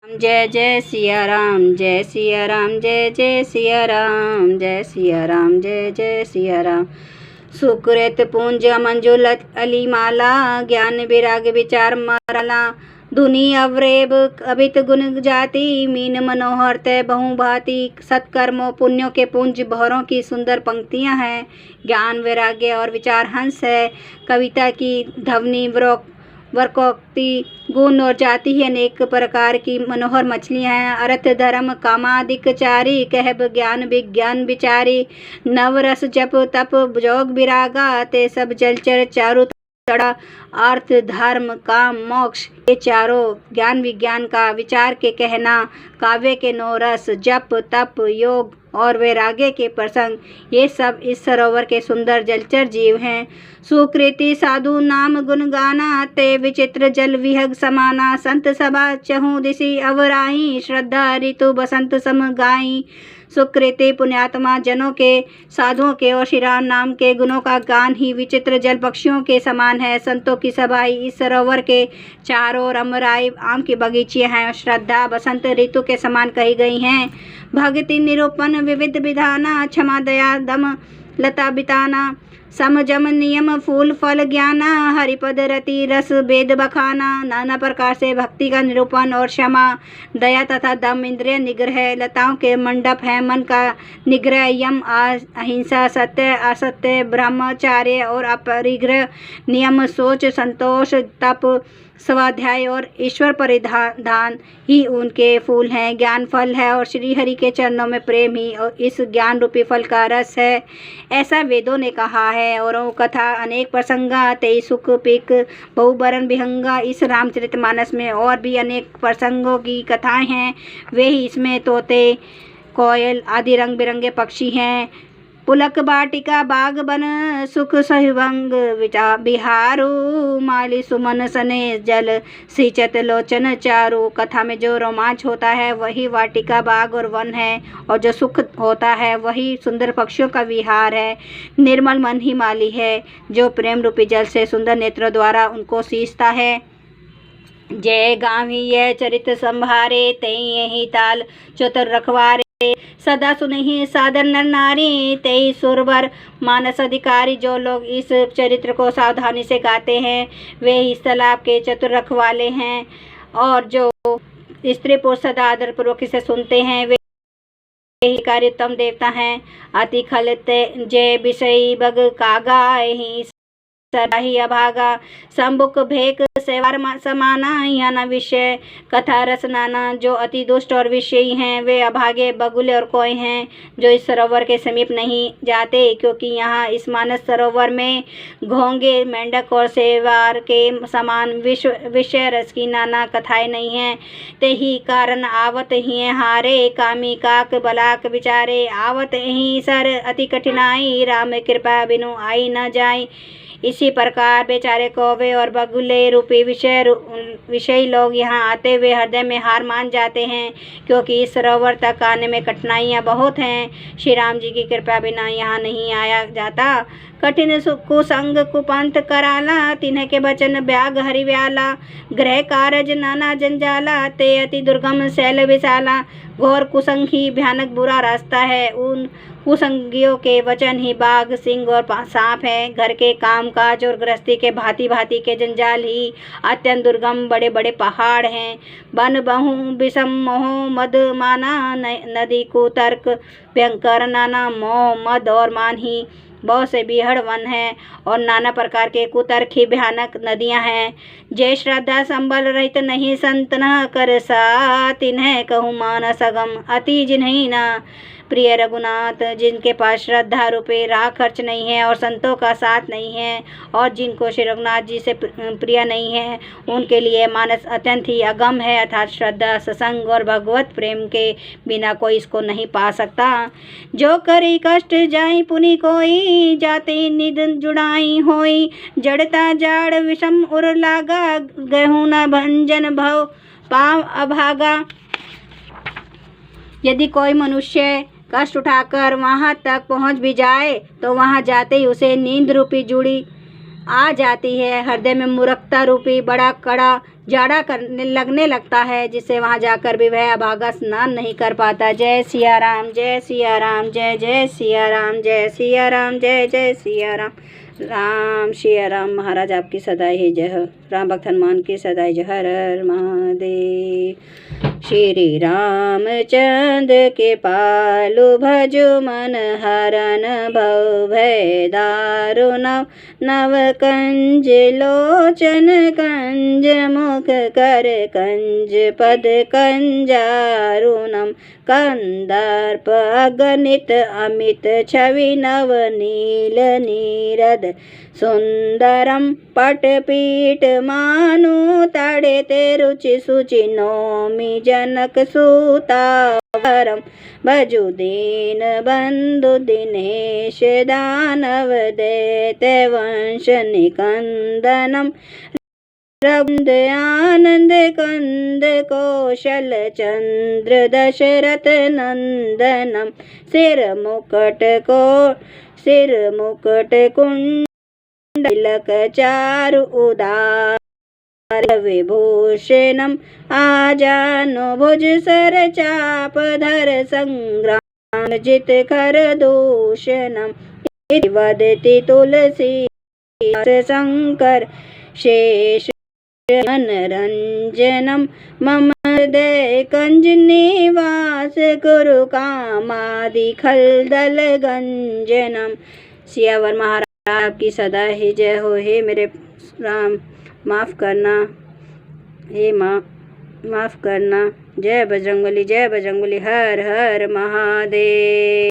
जय जय सिया राम, जय सिया राम, जय जय सिया राम, जय सिया राम, जय जय सिया राम। सुकृत पुंज मंजुलत अली माला, ज्ञान विराग विचार मरला। धुनि अवरेब अभित गुण जाति, मीन मनोहर तय बहु भांति। सत्कर्मों पुण्यों के पुंज भौरों की सुंदर पंक्तियां हैं। ज्ञान वैराग्य और विचार हंस है। कविता की ध्वनि वक्रोक्ति गुण और जाति ही अनेक प्रकार की मनोहर मछलियां हैं। अर्थ धर्म कामादिक चारी, कहब ज्ञान विज्ञान विचारी। नवरस जप तप जोग विरागा, ते सब जलचर चारु तड़ा। अर्थ धर्म काम मोक्ष, ये चारों ज्ञान विज्ञान का विचार के कहना। काव्य के नौरस जप तप योग और वैराग्य के प्रसंग, ये सब इस सरोवर के सुंदर जलचर जीव हैं। सुकृति साधु नाम गुण गाना, ते विचित्र जल विहग समाना। संत सभा चहु दिशि अवराई, श्रद्धा ऋतु बसंत सम गाई। सुकृति पुण्यात्मा जनों के, साधुओं के और श्री राम नाम के गुणों का गान ही विचित्र जल पक्षियों के समान है। संतों की सभाई इस सरोवर के चारों ओर अमराई आम की बगीचियां हैं। श्रद्धा बसंत ऋतु के समान कही गई हैं। भक्ति निरूपण विविध विधाना, क्षमा दया दम लता बिताना। समजम नियम फूल फल ज्ञाना, हरिपद रति रस वेद बखाना। नाना प्रकार से भक्ति का निरूपण और क्षमा दया तथा दम इंद्रिय निग्रह लताओं के मंडप है। मन का निग्रह यम अहिंसा सत्य असत्य ब्रह्मचार्य और अपरिग्रह नियम सोच संतोष तप स्वाध्याय और ईश्वर परिधान ही उनके फूल हैं। ज्ञान फल है और श्री हरि के चरणों में प्रेम ही और इस ज्ञान रूपी फल का रस है, ऐसा वेदों ने कहा है। और कथा अनेक प्रसंगा, तेई सुख पिक बहुबरन विहंगा। इस रामचरितमानस में और भी अनेक प्रसंगों की कथाएं हैं। वे ही इसमें तोते कोयल आदि रंग बिरंगे पक्षी हैं। पुलक बाटिका बाग बन सुख सहिभंग बिहारू, माली सुमन सने जल सिंचत लोचन चारू। कथा में जो रोमांच होता है वही वाटिका बाग और वन है, और जो सुख होता है वही सुंदर पक्षियों का विहार है। निर्मल मन ही माली है, जो प्रेम रूपी जल से सुंदर नेत्रों द्वारा उनको सींचता है। जय गावी यह चरित संभारे, तई यही ताल चतुर रखवारे। सदा सुनहि सादर नर नारी, तेई सुरवर मानस अधिकारी। जो लोग इस चरित्र को सावधानी से गाते हैं वे इस तालाब के चतुर रखवाले हैं, और जो स्त्री पुरुष सदा आदर पूर्वक इसे सुनते हैं वे ही कार्य उत्तम देवता हैं। अति खलते जय विषयी बग कागा, ही सराही अभागा। संबुक भेक सेवार समाना, यह न विषय कथा रस नाना। जो अति दुष्ट और विषयी हैं वे अभागे बगुले और कोय हैं, जो इस सरोवर के समीप नहीं जाते, क्योंकि यहाँ इस मानस सरोवर में घोंगे मेंढक और सेवार के समान विषय रस की नाना कथाएं नहीं हैं। ते ही कारण आवत ही हारे, कामी काक बलाक विचारे। आवत ही सर अति कठिनाई, राम कृपा बिनु आई न जाए। इसी प्रकार बेचारे कौवे और बगुले रूपी विषयी लोग यहाँ आते हुए हृदय में हार मान जाते हैं, क्योंकि इस सरोवर तक आने में कठिनाइयाँ बहुत हैं। श्री राम जी की कृपा बिना यहाँ नहीं आया जाता। कठिन कुसंग कुपंथ कराला, तिन्ह के बचन ब्याग हरिव्याला। गृह कारज नाना जंजाला, ते अति दुर्गम शैल विशाला। घोर कुसंग ही भयानक बुरा रास्ता है, उन कुसंगियों के वचन ही बाघ सिंह और सांप है। घर के काम काज और गृहस्थी के भांति भांति के जंजाल ही अत्यंत दुर्गम बड़े बड़े पहाड़ हैं। बन बहु विषम मोह मद माना, नदी कुतर्क भयंकर नाना। मोह मद और मान ही बहुत से बिहड़ वन हैं, और नाना प्रकार के कुतर्क ही भयानक नदियां हैं। जय श्रद्धा संबल रहित नहीं संत न कर सा, तिन्ह कहूँ मान सगम अति जिन्हीं ना। प्रिय रघुनाथ, जिनके पास श्रद्धा रूपे राह खर्च नहीं है और संतों का साथ नहीं है, और जिनको श्री रघुनाथ जी से प्रिय नहीं है, उनके लिए मानस अत्यंत ही अगम है। अर्थात श्रद्धा सत्संग और भगवत प्रेम के बिना कोई इसको नहीं पा सकता। जो करी कष्ट जाई पुनि कोई, जाते निधन जुड़ाई होई। जड़ता जाड़ विषम उर लागा, गहू न भंजन भव पाव अभागा। यदि कोई मनुष्य कष्ट उठाकर वहां तक पहुंच भी जाए तो वहां जाते ही उसे नींद रूपी आ जाती है। हृदय में मूर्खता रूपी बड़ा कड़ा जाड़ा करने लगने लगता है, जिससे वहाँ जाकर भी वह अभागा स्नान नहीं कर पाता। जय सिया राम, जय सिया राम, जय जय सिया राम, जय सिया राम, जय जय सिया राम। राम सिया राम महाराज आपकी सदाई ही जय हो। राम भक्त हनुमान की सदाई जय। हर हर महादेव। श्री रामचंद्र के पालु भजो मन हरन भव भय दारुणव नव कंज लोचन कंज मुख कर कंज पद कंजारुणम कंदर्प अगणित अमित छवि नव नील नीरद सुंदरम पटपीठ मानु तड़े रुचि सुचि नौमि जनक सुतावरम भजु दीन बंधु दिनेश दानव दैत्य वंश निकंदनम रघुनंद आनंद कंद कौशल चंद्र दशरथ नंदनम सिर मुकुट कुंडलक चारु उदार विभूषणम आजानु भुज सर चाप धर संग्राम जित कर दूषणम इति वदति तुलसी शंकर शेष मनरंजनम मम हृदय कंज निवास गुरु कामादि खलदल गंजनम। सियावर महाराज आपकी सदा ही जय हो। हे मेरे राम माफ़ करना, हे माफ़ करना। जय बजरंगबली, जय बजरंगबली। हर हर महादेव।